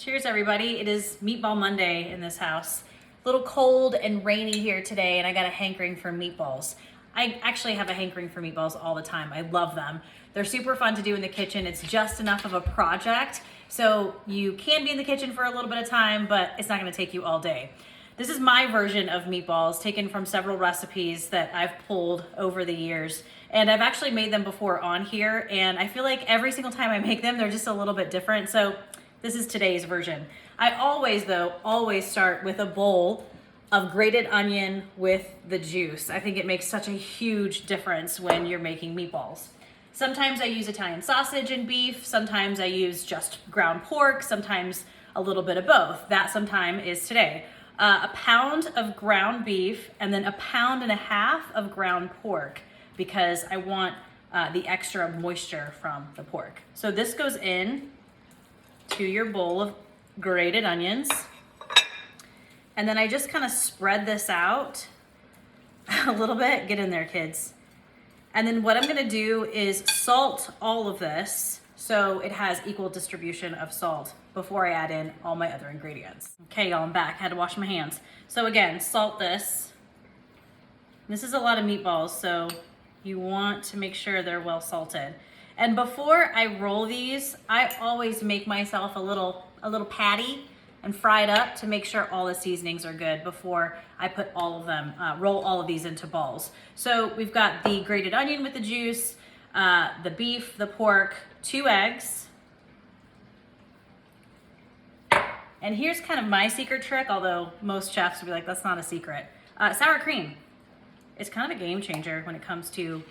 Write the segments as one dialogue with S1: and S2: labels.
S1: Cheers, everybody. It is Meatball Monday in this house. A little cold and rainy here today, and I got a hankering for meatballs. I actually have a hankering for meatballs all the time. I love them. They're super fun to do in the kitchen. It's just enough of a project, so you can be in the kitchen for a little bit of time, but it's not gonna take you all day. This is my version of meatballs, taken from several recipes that I've pulled over the years. And I've actually made them before on here, and I feel like every single time I make them, they're just a little bit different. So this is today's version. I always start with a bowl of grated onion with the juice. I think it makes such a huge difference when you're making meatballs. Sometimes I use Italian sausage and beef. Sometimes I use just ground pork. Sometimes a little bit of both. That sometime is today. A pound of ground beef and then 1.5 pounds of ground pork because I want the extra moisture from the pork. So this goes in to your bowl of grated onions. And then I just kind of spread this out a little bit. Get in there, kids. And then what I'm gonna do is salt all of this so it has equal distribution of salt before I add in all my other ingredients. Okay, y'all, I'm back. I had to wash my hands. So again, salt this. This is a lot of meatballs, so you want to make sure they're well salted. And before I roll these, I always make myself a little patty and fry it up to make sure all the seasonings are good before I put all of them, roll all of these into balls. So we've got the grated onion with the juice, the beef, the pork, 2 eggs. And here's kind of my secret trick, although most chefs would be like, that's not a secret. Sour cream. It's kind of a game changer when it comes to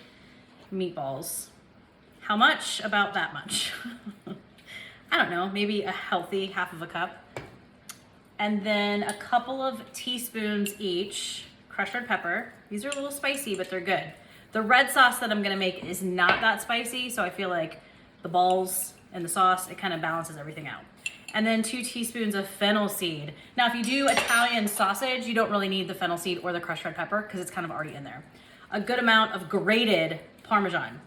S1: meatballs. How much? About that much. I don't know, maybe a healthy 1/2 cup. And then a couple of teaspoons each, crushed red pepper. These are a little spicy, but they're good. The red sauce that I'm gonna make is not that spicy, so I feel like the balls and the sauce, it kind of balances everything out. And then 2 teaspoons of fennel seed. Now, if you do Italian sausage, you don't really need the fennel seed or the crushed red pepper because it's kind of already in there. A good amount of grated Parmesan.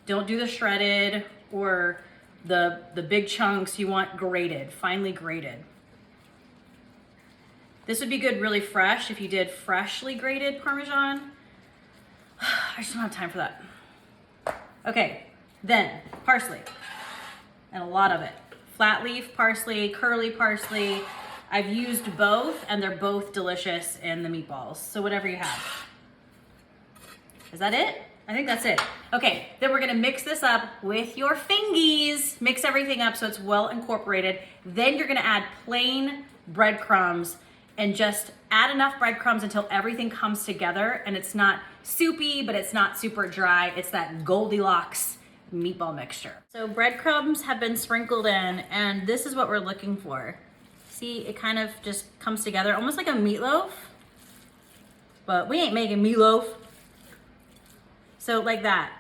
S1: Don't do the shredded or the big chunks. You want grated, finely grated. This would be good really fresh if you did freshly grated Parmesan. I just don't have time for that. Okay, then parsley, and a lot of it. Flat leaf parsley, curly parsley. I've used both and they're both delicious in the meatballs. So whatever you have. Is that it? I think that's it. Okay, then we're gonna mix this up with your fingies. Mix everything up so it's well incorporated. Then you're gonna add plain breadcrumbs and just add enough breadcrumbs until everything comes together and it's not soupy, but it's not super dry. It's that Goldilocks meatball mixture. So breadcrumbs have been sprinkled in and this is what we're looking for. See, it kind of just comes together almost like a meatloaf, but we ain't making meatloaf. So like that,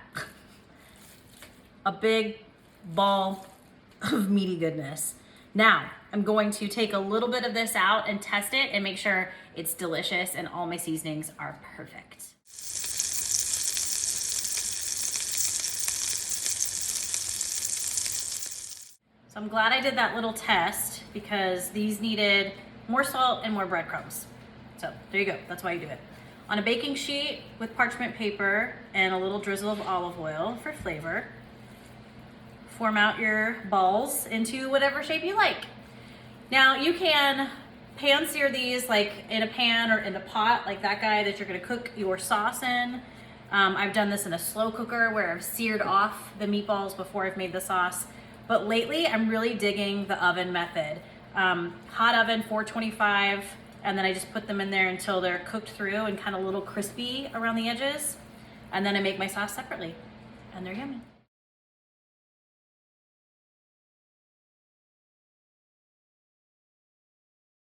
S1: a big ball of meaty goodness. Now, I'm going to take a little bit of this out and test it and make sure it's delicious and all my seasonings are perfect. So I'm glad I did that little test because these needed more salt and more breadcrumbs. So there you go, that's why you do it. On a baking sheet with parchment paper and a little drizzle of olive oil for flavor, form out your balls into whatever shape you like. Now you can pan sear these like in a pan or in a pot like that guy that you're gonna cook your sauce in. I've done this in a slow cooker where I've seared off the meatballs before I've made the sauce. But lately I'm really digging the oven method. Hot oven, 425, and then I just put them in there until they're cooked through and kind of a little crispy around the edges. And then I make my sauce separately and they're yummy.